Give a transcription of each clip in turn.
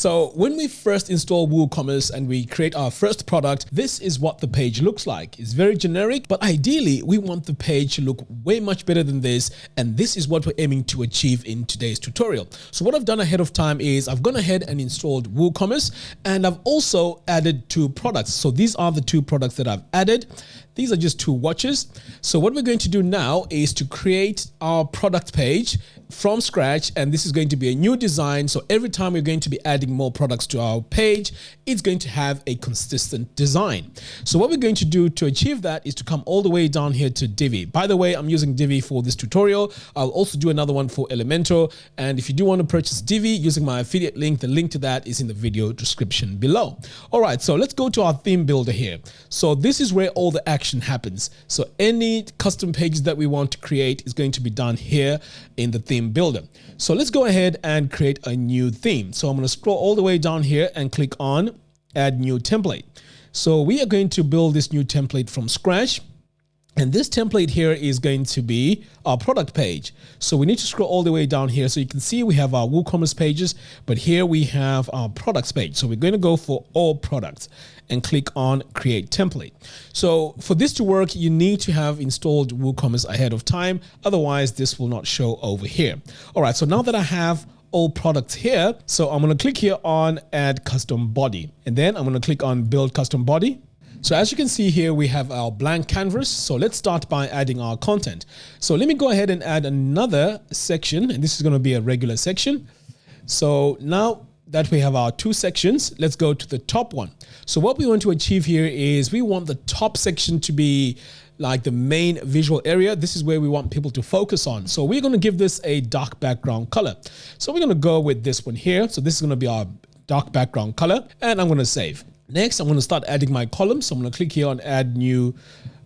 So when we first install WooCommerce and we create our first product, this is what the page looks like. It's very generic, but ideally we want the page to look way much better than this. And this is what we're aiming to achieve in today's tutorial. So what I've done ahead of time is I've gone ahead and installed WooCommerce, and I've also added 2 products. So these are the 2 products that I've added. These are just 2 watches. So what we're going to do now is to create our product page from scratch, and this is going to be a new design. So every time we're going to be adding more products to our page, it's going to have a consistent design. So what we're going to do to achieve that is to come all the way down here to Divi. By the way, I'm using Divi for this tutorial. I'll also do another one for Elementor. And if you do want to purchase Divi using my affiliate link, the link to that is in the video description below. All right, so let's go to our theme builder here. So this is where all the action happens. So any custom pages that we want to create is going to be done here in the theme builder. So let's go ahead and create a new theme. So I'm going to scroll all the way down here and click on add new template. So we are going to build this new template from scratch. And this template here is going to be our product page. So we need to scroll all the way down here. So you can see we have our WooCommerce pages, but here we have our products page. So we're going to go for all products and click on create template. So for this to work, you need to have installed WooCommerce ahead of time. Otherwise, this will not show over here. All right, so now that I have all products here, so I'm going to click here on add custom body, and then I'm going to click on build custom body. So as you can see here, we have our blank canvas. So let's start by adding our content. So let me go ahead and add another section, and this is going to be a regular section. So now that we have our 2 sections, let's go to the top one. So what we want to achieve here is we want the top section to be like the main visual area. This is where we want people to focus on. So we're going to give this a dark background color. So we're going to go with this one here. So this is going to be our dark background color, and I'm going to save. Next, I'm going to start adding my columns. So I'm going to click here on add new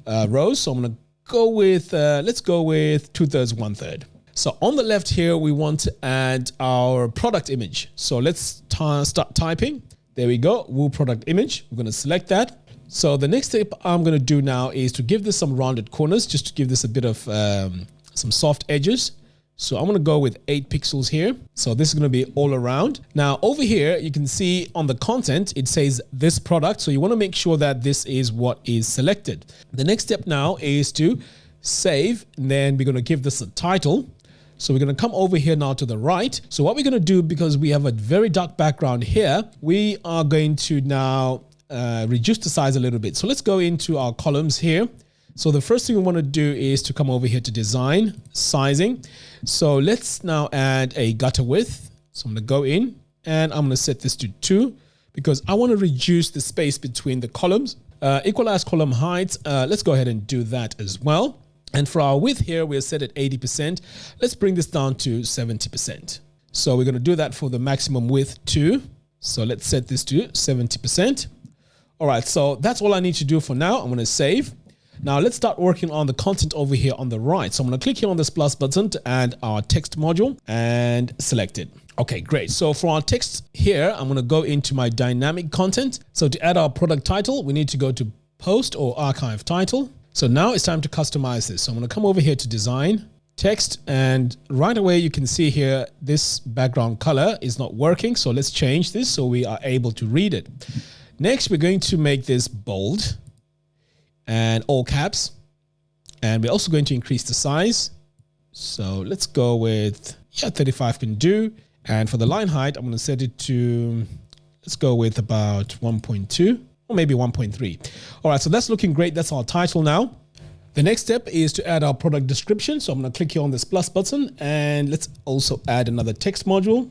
rows. So I'm going to go with, let's go with 2/3, 1/3. So on the left here, we want to add our product image. So let's start typing. There we go, Woo product image. We're going to select that. So the next step I'm going to do now is to give this some rounded corners, just to give this a bit of some soft edges. So I'm going to go with 8 pixels here. So this is going to be all around. Now over here, you can see on the content, it says this product. So you want to make sure that this is what is selected. The next step now is to save, and then we're going to give this a title. So we're going to come over here now to the right. So what we're going to do, because we have a very dark background here, we are going to now reduce the size a little bit. So let's go into our columns here. So the first thing we want to do is to come over here to design, sizing. So let's now add a gutter width. So I'm going to go in and I'm going to set this to 2 because I want to reduce the space between the columns. Equalize column height. Let's go ahead and do that as well. And for our width here, we're set at 80%. Let's bring this down to 70%. So we're going to do that for the maximum width too. So let's set this to 70%. All right, so that's all I need to do for now. I'm going to save. Now let's start working on the content over here on the right. So I'm going to click here on this plus button to add our text module and select it. Okay, great. So for our text here, I'm going to go into my dynamic content. So to add our product title, we need to go to post or archive title. So now it's time to customize this. So I'm going to come over here to design, text, and right away you can see here this background color is not working. So let's change this so we are able to read it. Next, we're going to make this bold and all caps. And we're also going to increase the size. So let's go with, 35 can do. And for the line height, I'm going to set it to, let's go with about 1.2 or maybe 1.3. All right, so that's looking great. That's our title now. The next step is to add our product description. So I'm going to click here on this plus button and let's also add another text module.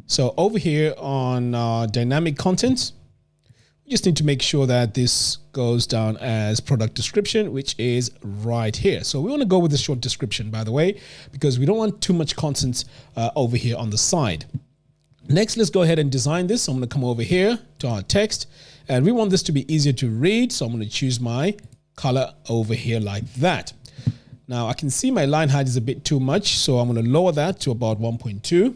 So over here on our dynamic content, we just need to make sure that this goes down as product description, which is right here. So we want to go with the short description, by the way, because we don't want too much content over here on the side. Next, let's go ahead and design this. So I'm going to come over here to our text, and we want this to be easier to read. So I'm going to choose my color over here like that. Now I can see my line height is a bit too much, so I'm going to lower that to about 1.2.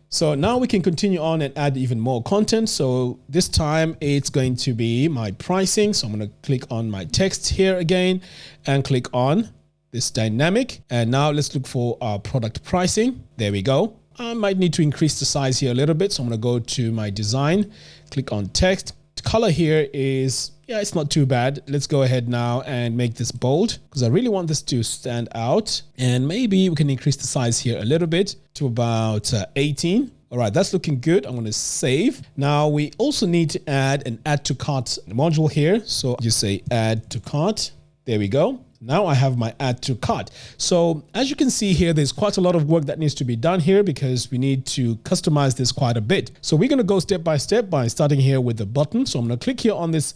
So now we can continue on and add even more content. So this time it's going to be my pricing. So I'm going to click on my text here again and click on this dynamic. And now let's look for our product pricing. There we go. I might need to increase the size here a little bit. So I'm going to go to my design, click on text. The color here is, yeah, it's not too bad. Let's go ahead now and make this bold because I really want this to stand out. And maybe we can increase the size here a little bit to about 18. All right, that's looking good. I'm going to save. Now we also need to add an add to cart module here. So just say add to cart. There we go. Now I have my add to cart. So as you can see here, there's quite a lot of work that needs to be done here because we need to customize this quite a bit. So we're going to go step by step by starting here with the button. So I'm going to click here on this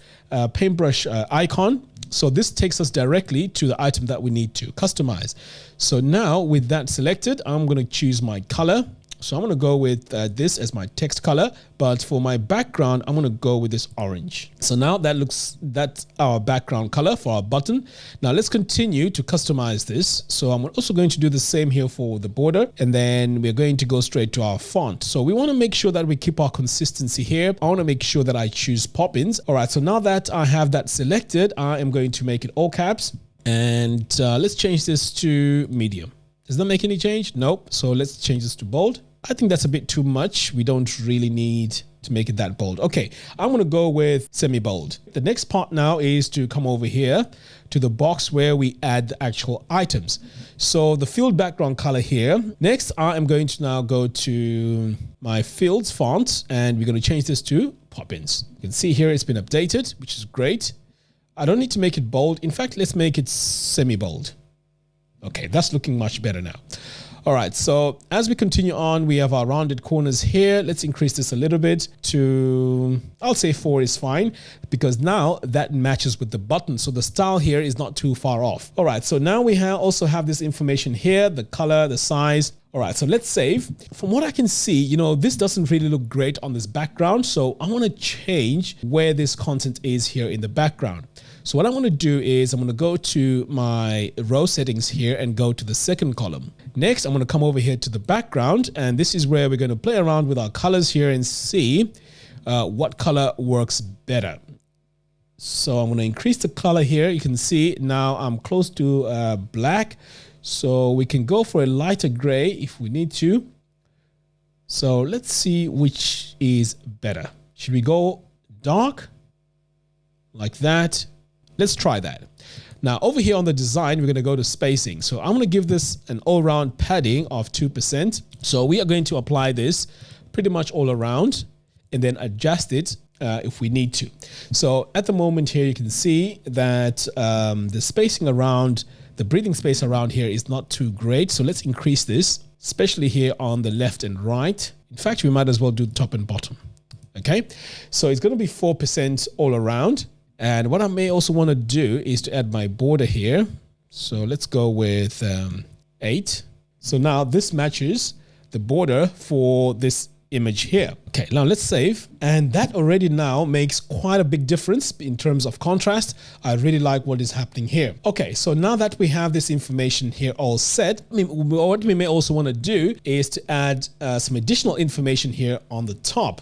paintbrush icon. So this takes us directly to the item that we need to customize. So now with that selected, I'm going to choose my color. So I'm going to go with this as my text color, but for my background, I'm going to go with this orange. So now that's our background color for our button. Now let's continue to customize this. So I'm also going to do the same here for the border, and then we're going to go straight to our font. So we want to make sure that we keep our consistency here. I want to make sure that I choose Poppins. All right. So now that I have that selected, I am going to make it all caps, and let's change this to medium. Does that make any change? Nope. So let's change this to bold. I think that's a bit too much. We don't really need to make it that bold. Okay, I'm going to go with semi-bold. The next part now is to come over here to the box where we add the actual items. So the field background color here. Next, I am going to now go to my fields font, and we're going to change this to Poppins. You can see here it's been updated, which is great. I don't need to make it bold. In fact, let's make it semi-bold. Okay, that's looking much better now. All right, so as we continue on, we have our rounded corners here. Let's increase this a little bit to, I'll say 4 is fine, because now that matches with the button. So the style here is not too far off. All right, so now we also have this information here, the color, the size. All right, so let's save. From what I can see, this doesn't really look great on this background. So I want to change where this content is here in the background. So what I'm going to do is I'm going to go to my row settings here and go to the second column. Next, I'm going to come over here to the background, and this is where we're going to play around with our colors here and see what color works better. So I'm going to increase the color here. You can see now I'm close to black. So we can go for a lighter gray if we need to. So let's see which is better. Should we go dark like that? Let's try that. Now over here on the design, we're going to go to spacing. So I'm going to give this an all-round padding of 2%. So we are going to apply this pretty much all around and then adjust it if we need to. So at the moment here, you can see that the spacing around, the breathing space around here is not too great. So let's increase this, especially here on the left and right. In fact, we might as well do top and bottom. Okay, so it's going to be 4% all around. And what I may also want to do is to add my border here. So let's go with 8. So now this matches the border for this image here. Okay, now let's save. And that already now makes quite a big difference in terms of contrast. I really like what is happening here. Okay, so now that we have this information here all set, what we may also want to do is to add some additional information here on the top.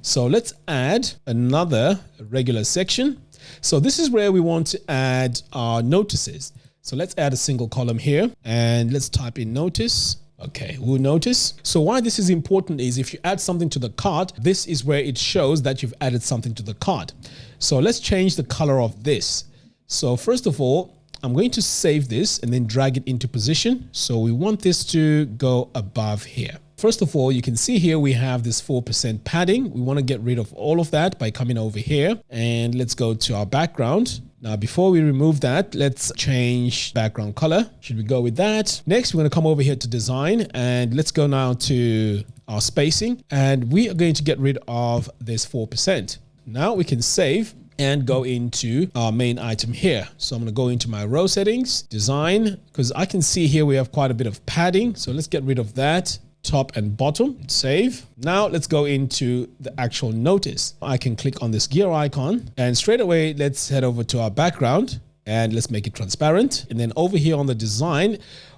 So let's add another regular section. So this is where we want to add our notices. So let's add a single column here and let's type in notice. Okay, we'll notice. So why this is important is if you add something to the cart, this is where it shows that you've added something to the cart. So let's change the color of this. So first of all, I'm going to save this and then drag it into position. So we want this to go above here. First of all, you can see here we have this 4% padding. We want to get rid of all of that by coming over here and let's go to our background. Now, before we remove that, let's change background color. Should we go with that? Next, we're going to come over here to design and let's go now to our spacing and we are going to get rid of this 4%. Now we can save and go into our main item here. So I'm going to go into my row settings, design, because I can see here we have quite a bit of padding. So let's get rid of that. Top and bottom, save. Now let's go into the actual notice. I can click on this gear icon and straight away, let's head over to our background and let's make it transparent. And then over here on the design,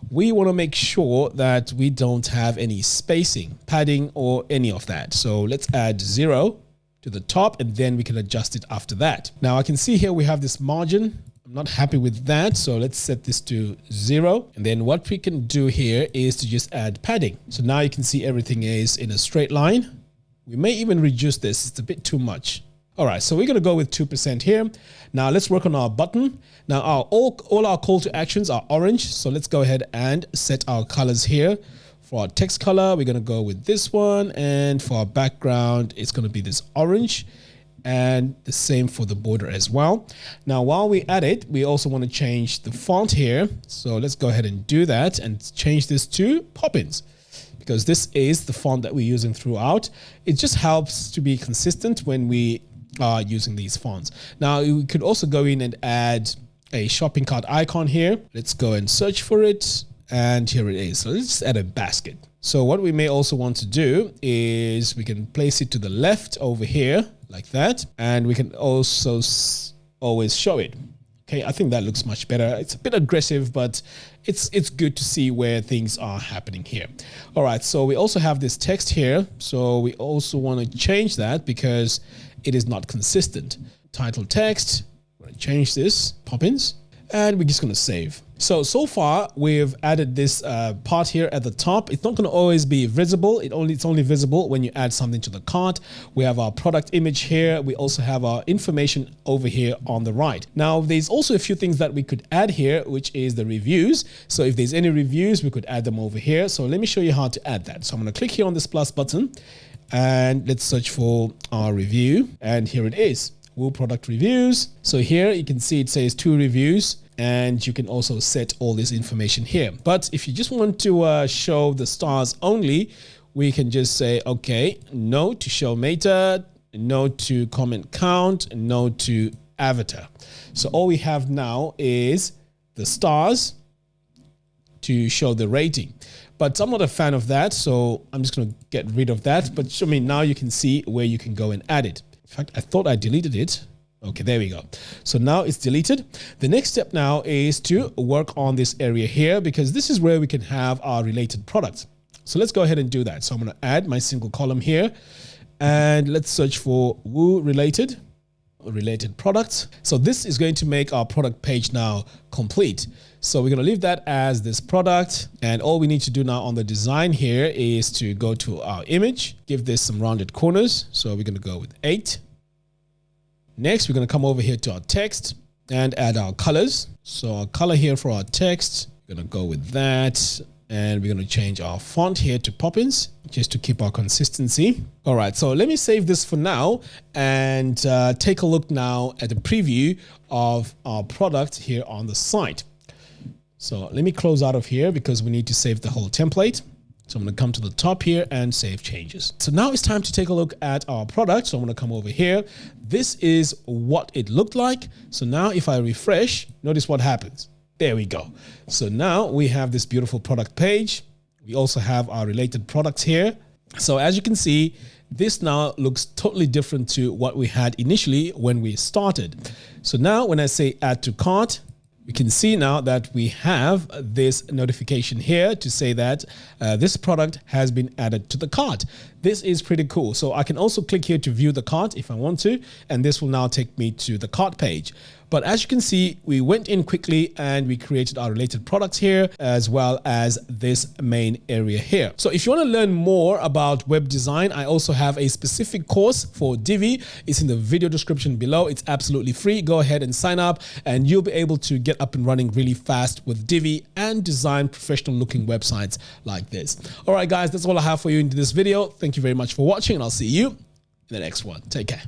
we want to make sure that we don't have any spacing, padding, or any of that. So let's add 0 to the top and then we can adjust it after that. Now I can see here we have this margin I'm not happy with that. So let's set this to 0. And then what we can do here is to just add padding. So now you can see everything is in a straight line. We may even reduce this. It's a bit too much. All right, so we're going to go with 2% here. Now let's work on our button. Now all our call to actions are orange. So let's go ahead and set our colors here. For our text color, we're going to go with this one. And for our background, it's going to be this orange. And the same for the border as well. Now, while we add it, we also want to change the font here. So let's go ahead and do that and change this to Poppins, because this is the font that we're using throughout. It just helps to be consistent when we are using these fonts. Now, we could also go in and add a shopping cart icon here. Let's go and search for it. And here it is. So let's just add a basket. So what we may also want to do is we can place it to the left over here like that. And we can also always show it. Okay, I think that looks much better. It's a bit aggressive, but it's good to see where things are happening here. All right, so we also have this text here. So we also want to change that because it is not consistent. Title text, we're going to change this, Poppins, and we're just going to save. So far we've added this part here at the top. It's not going to always be visible. It's only visible when you add something to the cart. We have our product image here. We also have our information over here on the right. Now there's also a few things that we could add here, which is the reviews. So if there's any reviews, we could add them over here. So let me show you how to add that. So I'm going to click here on this plus button and let's search for our review. And here it is, Woo product reviews. So here you can see it says 2 reviews. And you can also set all this information here. But if you just want to show the stars only, we can just say, okay, no to show meta, no to comment count, no to avatar. So all we have now is the stars to show the rating. But I'm not a fan of that, so I'm just going to get rid of that. But I mean, now you can see where you can go and add it. In fact, I thought I deleted it. Okay, there we go. So now it's deleted. The next step now is to work on this area here, because this is where we can have our related products. So let's go ahead and do that. So I'm going to add my single column here and let's search for Woo related products. So this is going to make our product page now complete. So we're going to leave that as this product. And all we need to do now on the design here is to go to our image, give this some rounded corners. So we're going to go with 8. Next, we're going to come over here to our text and add our colors. So our color here for our text, we're going to go with that. And we're going to change our font here to Poppins just to keep our consistency. All right, so let me save this for now and take a look now at a preview of our product here on the site. So let me close out of here because we need to save the whole template. So I'm going to come to the top here and save changes. So now it's time to take a look at our product. So I'm going to come over here. This is what it looked like. So now if I refresh, notice what happens. There we go. So now we have this beautiful product page. We also have our related products here. So as you can see, this now looks totally different to what we had initially when we started. So now when I say add to cart, we can see now that we have this notification here to say that this product has been added to the cart. This is pretty cool. So I can also click here to view the cart if I want to, and this will now take me to the cart page. But as you can see, we went in quickly and we created our related products here, as well as this main area here. So if you want to learn more about web design, I also have a specific course for Divi. It's in the video description below. It's absolutely free. Go ahead and sign up and you'll be able to get up and running really fast with Divi and design professional looking websites like this. All right, guys, that's all I have for you in this video. Thank you very much for watching and I'll see you in the next one. Take care.